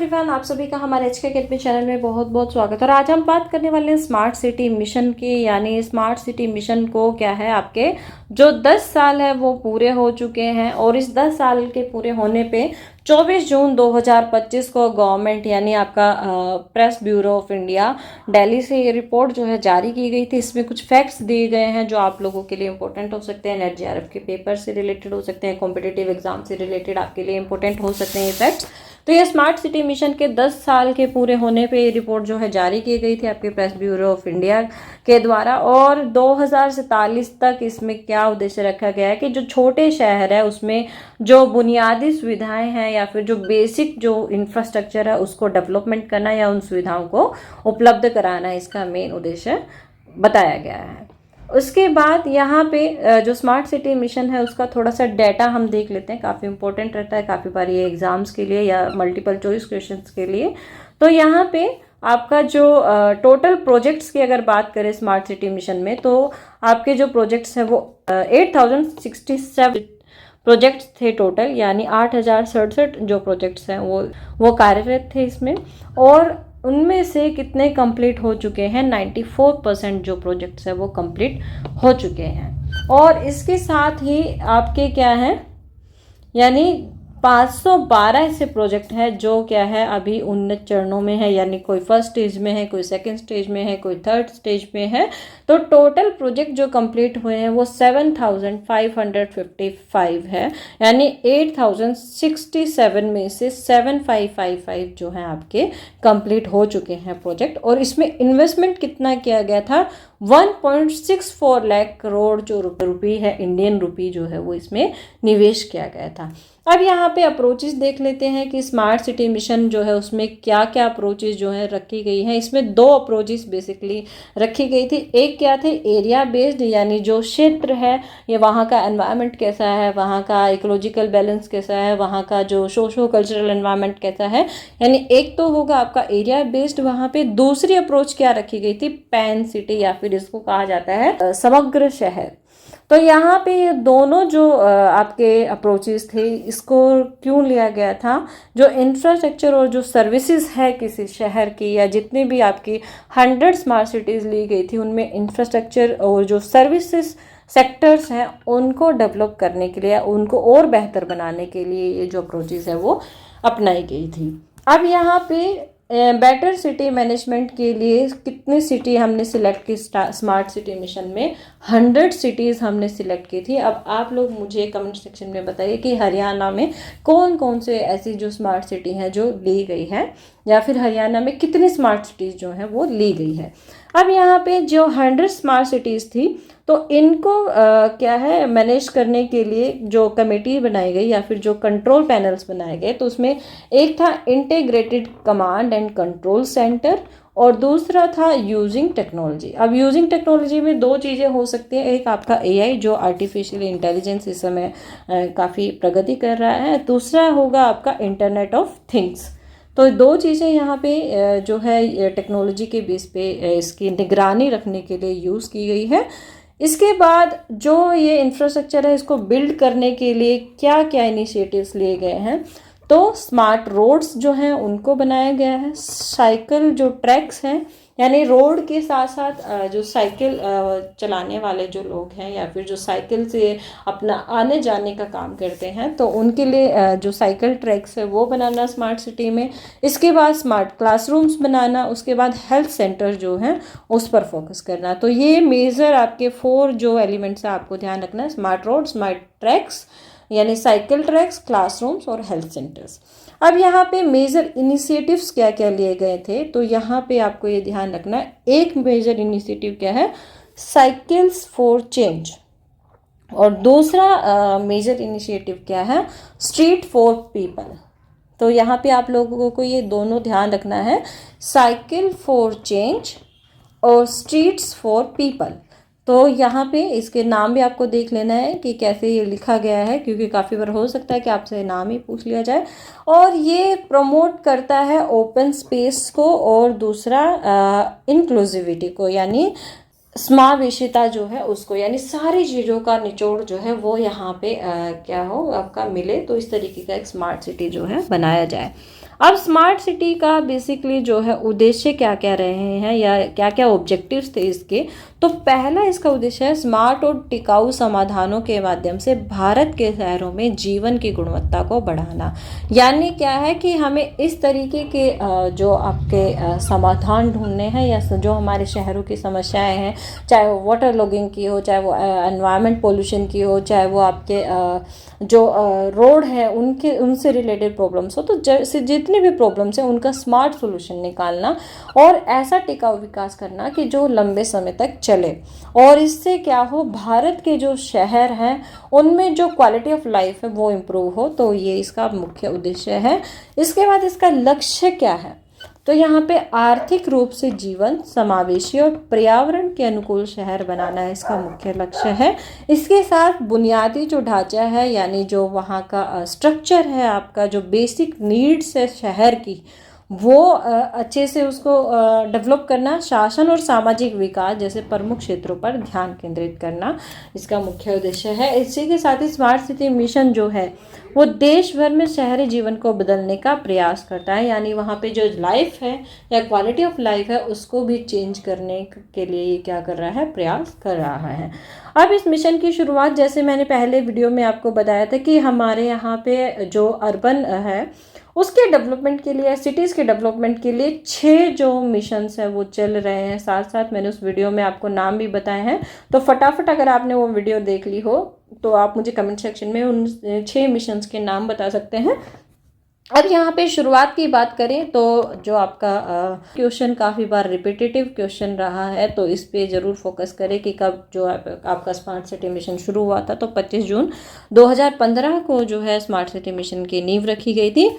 Everyone, आप सभी का हमारे एचके अकेडमी चैनल में बहुत बहुत स्वागत है। और आज हम बात करने वाले हैं स्मार्ट सिटी मिशन की। यानी स्मार्ट सिटी मिशन को क्या है, आपके जो 10 साल है वो पूरे हो चुके हैं और इस 10 साल के पूरे होने पे 24 जून 2025 को गवर्नमेंट यानी आपका press bureau of India Delhi से ये रिपोर्ट जो है जारी की गई थी। इसमें कुछ फैक्ट्स दिए गए हैं जो आप लोगों के लिए इंपॉर्टेंट हो सकते हैं, NET-JRF के पेपर से रिलेटेड हो सकते हैं, कॉम्पिटिटिव एग्जाम से रिलेटेड आपके लिए इंपॉर्टेंट हो सकते हैं ये फैक्ट्स। तो ये स्मार्ट सिटी मिशन के 10 साल के पूरे होने पे ये रिपोर्ट जो है जारी की गई थी आपके प्रेस ब्यूरो ऑफ इंडिया के द्वारा। और 2047 तक इसमें क्या उद्देश्य रखा गया है कि जो छोटे शहर है उसमें जो बुनियादी सुविधाएं हैं या फिर जो बेसिक जो इंफ्रास्ट्रक्चर है उसको डेवलपमेंट करना या उन सुविधाओं को उपलब्ध कराना, इसका मेन उद्देश्य बताया गया है। उसके बाद यहाँ पे जो स्मार्ट सिटी मिशन है उसका थोड़ा सा डाटा हम देख लेते हैं, काफ़ी इंपॉर्टेंट रहता है काफ़ी बार ये एग्जाम्स के लिए या मल्टीपल चॉइस क्वेश्चंस के लिए। तो यहाँ पे आपका जो टोटल प्रोजेक्ट्स की अगर बात करें स्मार्ट सिटी मिशन में, तो आपके जो प्रोजेक्ट्स हैं वो 8067 प्रोजेक्ट्स थे टोटल, यानी 8067 जो प्रोजेक्ट्स हैं वो कार्यरत थे इसमें। और उनमें से कितने कंप्लीट हो चुके हैं, 94% जो प्रोजेक्ट्स हैं वो कंप्लीट हो चुके हैं। और इसके साथ ही आपके क्या है, यानी 512 ऐसे प्रोजेक्ट है जो क्या है अभी उन्नत चरणों में है, यानी कोई फर्स्ट स्टेज में है, कोई सेकंड स्टेज में है, कोई थर्ड स्टेज में है। तो टोटल प्रोजेक्ट जो कंप्लीट हुए हैं वो 7555 है, यानी 8067 में से 7555 जो है आपके कंप्लीट हो चुके हैं प्रोजेक्ट। और इसमें इन्वेस्टमेंट कितना किया गया था, 1.64 लाख करोड़ जो रुपये है, इंडियन रुपी जो है वो इसमें निवेश किया गया था। अब यहाँ पे अप्रोचेस देख लेते हैं कि स्मार्ट सिटी मिशन जो है उसमें क्या क्या अप्रोचेस जो है रखी गई हैं। इसमें दो अप्रोचेस बेसिकली रखी गई थी। एक क्या थे, एरिया बेस्ड, यानी जो क्षेत्र है ये वहाँ का एनवायरनमेंट कैसा है, वहाँ का इकोलॉजिकल बैलेंस कैसा है, वहाँ का जो सोशो कल्चरल एनवायरनमेंट कैसा है, यानी एक तो होगा आपका एरिया बेस्ड वहाँ पे। दूसरी अप्रोच क्या रखी गई थी, पैन सिटी, या फिर इसको कहा जाता है समग्र शहर। तो यहाँ पे ये दोनों जो आपके अप्रोचेस थे, इसको क्यों लिया गया था, जो इंफ्रास्ट्रक्चर और जो सर्विसेज है किसी शहर की, या जितनी भी आपकी 100 स्मार्ट सिटीज़ ली गई थी उनमें इंफ्रास्ट्रक्चर और जो सर्विसेज सेक्टर्स हैं उनको डेवलप करने के लिए, उनको और बेहतर बनाने के लिए ये जो अप्रोचेस है वो अपनाई गई थी। अब यहाँ पे बेटर सिटी मैनेजमेंट के लिए कितनी सिटी हमने सिलेक्ट की स्मार्ट सिटी मिशन में, 100 सिटीज़ हमने सिलेक्ट की थी। अब आप लोग मुझे कमेंट सेक्शन में बताइए कि हरियाणा में कौन कौन से ऐसी जो स्मार्ट सिटी हैं जो ली गई है, या फिर हरियाणा में कितनी स्मार्ट सिटीज़ जो हैं वो ली गई है। अब यहाँ पे जो 100 स्मार्ट सिटीज़ थी तो इनको क्या है मैनेज करने के लिए जो कमेटी बनाई गई या फिर जो कंट्रोल पैनल्स बनाए गए, तो उसमें एक था integrated command and control centre और दूसरा था यूजिंग टेक्नोलॉजी। अब यूजिंग टेक्नोलॉजी में दो चीज़ें हो सकती हैं, एक आपका AI जो आर्टिफिशियल इंटेलिजेंस इस समय काफ़ी प्रगति कर रहा है, दूसरा होगा आपका इंटरनेट ऑफ थिंग्स। तो दो चीज़ें यहाँ पे जो है टेक्नोलॉजी के बेस पे इसकी निगरानी रखने के लिए यूज़ की गई है। इसके बाद जो ये इंफ्रास्ट्रक्चर है इसको बिल्ड करने के लिए क्या क्या इनिशिएटिव्स लिए गए हैं, तो स्मार्ट रोड्स जो हैं उनको बनाया गया है, साइकिल जो ट्रैक्स हैं, यानी रोड के साथ साथ जो साइकिल चलाने वाले जो लोग हैं या फिर जो साइकिल से अपना आने जाने का काम करते हैं, तो उनके लिए जो साइकिल ट्रैक्स है वो बनाना स्मार्ट सिटी में। इसके बाद स्मार्ट क्लासरूम्स बनाना, उसके बाद हेल्थ सेंटर जो हैं उस पर फोकस करना। तो ये मेजर आपके 4 जो एलिमेंट्स हैं आपको ध्यान रखना है, स्मार्ट रोड, स्मार्ट ट्रैक्स यानी साइकिल ट्रैक्स, क्लासरूम्स और हेल्थ सेंटर्स। अब यहाँ पे मेजर इनिशिएटिव्स क्या क्या लिए गए थे, तो यहाँ पे आपको ये ध्यान रखना है, एक मेजर इनिशिएटिव क्या है, साइकिल्स फॉर चेंज, और दूसरा मेजर इनिशिएटिव क्या है, स्ट्रीट फॉर पीपल। तो यहाँ पे आप लोगों को ये दोनों ध्यान रखना है, साइकिल फॉर चेंज और स्ट्रीट्स फॉर पीपल। तो यहाँ पे इसके नाम भी आपको देख लेना है कि कैसे ये लिखा गया है, क्योंकि काफ़ी बार हो सकता है कि आपसे नाम ही पूछ लिया जाए। और ये प्रमोट करता है ओपन स्पेस को और दूसरा इंक्लूसिविटी को, यानी समावेशिता जो है उसको, यानी सारी चीज़ों का निचोड़ जो है वो यहाँ पे क्या हो आपका मिले, तो इस तरीके का एक स्मार्ट सिटी जो है बनाया जाए। अब स्मार्ट सिटी का बेसिकली जो है उद्देश्य क्या क्या रहे हैं या क्या क्या ऑब्जेक्टिव्स थे इसके, तो पहला इसका उद्देश्य है स्मार्ट और टिकाऊ समाधानों के माध्यम से भारत के शहरों में जीवन की गुणवत्ता को बढ़ाना। यानी क्या है कि हमें इस तरीके के जो आपके समाधान ढूंढने हैं या जो हमारे शहरों की समस्याएं हैं, चाहे वो वाटर लॉगिंग की हो, चाहे वो एनवायरनमेंट पोल्यूशन की हो, चाहे वो आपके जो रोड है उनसे रिलेटेड प्रॉब्लम्स हो, तो जैसे जितने भी प्रॉब्लम्स हैं उनका स्मार्ट सोल्यूशन निकालना और ऐसा टिकाऊ विकास करना कि जो लंबे समय तक चले, और इससे क्या हो, भारत के जो शहर हैं उनमें जो क्वालिटी ऑफ लाइफ है वो इम्प्रूव हो। तो ये इसका मुख्य उद्देश्य है। इसके बाद इसका लक्ष्य क्या है, तो यहाँ पे आर्थिक रूप से जीवन समावेशी और पर्यावरण के अनुकूल शहर बनाना इसका मुख्य लक्ष्य है। इसके साथ बुनियादी जो ढांचा है, यानी जो वहाँ का स्ट्रक्चर है, आपका जो बेसिक नीड्स है शहर की, वो अच्छे से उसको डेवलप करना, शासन और सामाजिक विकास जैसे प्रमुख क्षेत्रों पर ध्यान केंद्रित करना इसका मुख्य उद्देश्य है। इसी के साथ ही स्मार्ट सिटी मिशन जो है वो देश भर में शहरी जीवन को बदलने का प्रयास करता है, यानी वहाँ पे जो लाइफ है या क्वालिटी ऑफ लाइफ है उसको भी चेंज करने के लिए ये क्या कर रहा है, प्रयास कर रहा है। अब इस मिशन की शुरुआत, जैसे मैंने पहले वीडियो में आपको बताया था कि हमारे यहाँ पे जो अर्बन है उसके डेवलपमेंट के लिए, सिटीज़ के डेवलपमेंट के लिए 6 जो मिशंस हैं वो चल रहे हैं। साथ साथ मैंने उस वीडियो में आपको नाम भी बताए हैं, तो फटाफट अगर आपने वो वीडियो देख ली हो तो आप मुझे कमेंट सेक्शन में उन 6 मिशंस के नाम बता सकते हैं। अब यहाँ पे शुरुआत की बात करें तो जो आपका क्वेश्चन काफ़ी बार रिपीटेटिव क्वेश्चन रहा है, तो इस पे ज़रूर फोकस करें कि कब जो आपका स्मार्ट सिटी मिशन शुरू हुआ था। तो 25 जून 2015 को जो है स्मार्ट सिटी मिशन की नींव रखी गई थी,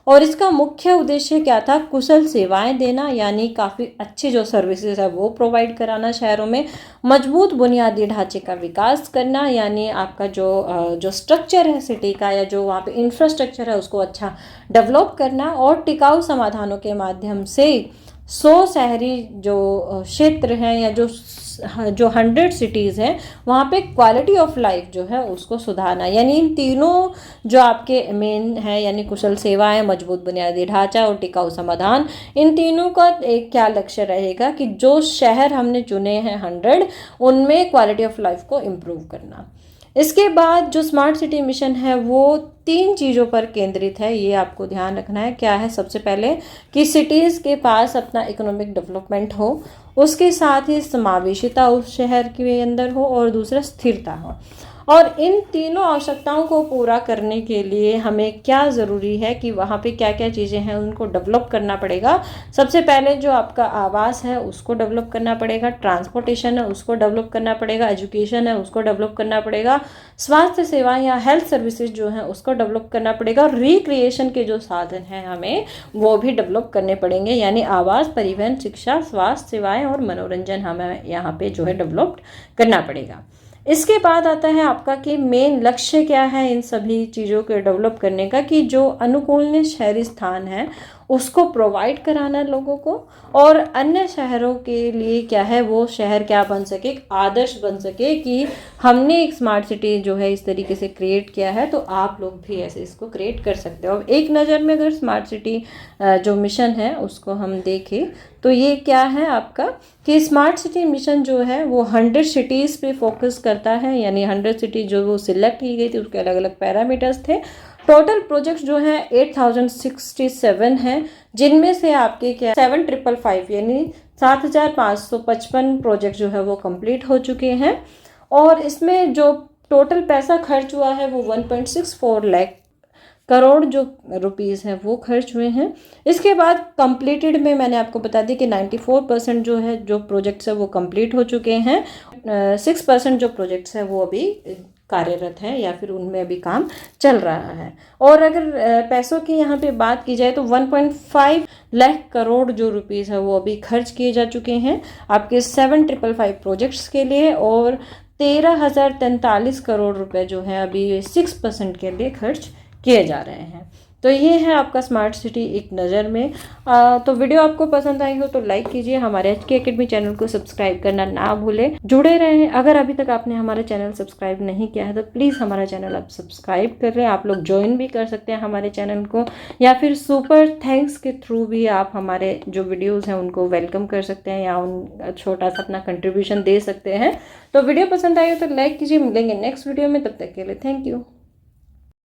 और इसका मुख्य उद्देश्य क्या था, कुशल सेवाएं देना, यानी काफ़ी अच्छी जो सर्विसेज है वो प्रोवाइड कराना शहरों में, मजबूत बुनियादी ढांचे का विकास करना, यानी आपका जो स्ट्रक्चर है सिटी का या जो वहाँ पे इंफ्रास्ट्रक्चर है उसको अच्छा डेवलप करना, और टिकाऊ समाधानों के माध्यम से 100 शहरी जो क्षेत्र हैं या जो 100 सिटीज़ हैं वहाँ पे क्वालिटी ऑफ लाइफ जो है उसको सुधारना। यानी इन तीनों जो आपके मेन है, यानी कुशल सेवाएं, मजबूत बुनियादी ढांचा और टिकाऊ समाधान, इन तीनों का एक क्या लक्ष्य रहेगा कि जो शहर हमने चुने हैं 100, उनमें क्वालिटी ऑफ लाइफ को इम्प्रूव करना। इसके बाद जो स्मार्ट सिटी मिशन है वो 3 चीज़ों पर केंद्रित है, ये आपको ध्यान रखना है। क्या है, सबसे पहले कि सिटीज़ के पास अपना इकोनॉमिक डेवलपमेंट हो, उसके साथ ही समावेशिता उस शहर के अंदर हो, और दूसरा स्थिरता हो। और इन तीनों आवश्यकताओं को पूरा करने के लिए हमें क्या ज़रूरी है कि वहाँ पे क्या क्या चीज़ें हैं उनको डेवलप करना पड़ेगा। सबसे पहले जो आपका आवास है उसको डेवलप करना पड़ेगा, ट्रांसपोर्टेशन है उसको डेवलप करना पड़ेगा, एजुकेशन है उसको डेवलप करना पड़ेगा, स्वास्थ्य सेवाएं या हेल्थ सर्विसेज जो हैं उसको डेवलप करना पड़ेगा, और रिक्रिएशन के जो साधन हैं हमें वो भी डेवलप करने पड़ेंगे, यानी आवास, परिवहन, शिक्षा, स्वास्थ्य सेवाएँ और मनोरंजन हमें यहाँ पे जो है डेवलप करना पड़ेगा। इसके बाद आता है आपका कि मेन लक्ष्य क्या है इन सभी चीज़ों को डेवलप करने का, कि जो अनुकूल शहरी स्थान है उसको प्रोवाइड कराना लोगों को, और अन्य शहरों के लिए क्या है, वो शहर क्या बन सके, एक आदर्श बन सके कि हमने एक स्मार्ट सिटी जो है इस तरीके से क्रिएट किया है, तो आप लोग भी ऐसे इसको क्रिएट कर सकते हो। अब एक नज़र में अगर स्मार्ट सिटी जो मिशन है उसको हम देखें तो ये क्या है आपका कि स्मार्ट सिटी मिशन जो है वो 100 सिटीज़ पे फोकस करता है, यानी 100 सिटी जो वो सिलेक्ट की गई थी उसके अलग अलग पैरामीटर्स थे। टोटल प्रोजेक्ट्स जो हैं 8067 हैं, जिनमें से आपके क्या 7555 यानी 7555 प्रोजेक्ट जो है वो कंप्लीट हो चुके हैं, और इसमें जो टोटल पैसा खर्च हुआ है वो 1.64 लाख करोड़ जो रुपीज़ हैं वो खर्च हुए हैं। इसके बाद कंप्लीटेड में मैंने आपको बता दी कि 94% जो है जो प्रोजेक्ट्स है वो कंप्लीट हो चुके हैं, 6% जो प्रोजेक्ट्स हैं वो अभी कार्यरत है या फिर उनमें अभी काम चल रहा है। और अगर पैसों की यहाँ पे बात की जाए तो 1.5 लाख करोड़ जो रुपीज़ है वो अभी खर्च किए जा चुके हैं आपके 7555 प्रोजेक्ट्स के लिए, और 13,043 करोड़ रुपए जो है अभी 6% के लिए खर्च किए जा रहे हैं। तो ये है आपका स्मार्ट सिटी एक नज़र में। तो वीडियो आपको पसंद आई हो तो लाइक कीजिए, हमारे HK एकेडमी चैनल को सब्सक्राइब करना ना भूलें, जुड़े रहें। अगर अभी तक आपने हमारा चैनल सब्सक्राइब नहीं किया है तो प्लीज़ हमारा चैनल आप सब्सक्राइब कर लें। आप लोग ज्वाइन भी कर सकते हैं हमारे चैनल को, या फिर सुपर थैंक्स के थ्रू भी आप हमारे जो वीडियोज़ हैं उनको वेलकम कर सकते हैं या उन छोटा सा अपना कंट्रीब्यूशन दे सकते हैं। तो वीडियो पसंद आई हो तो लाइक कीजिए। मिलेंगे नेक्स्ट वीडियो में, तब तक के लिए थैंक यू।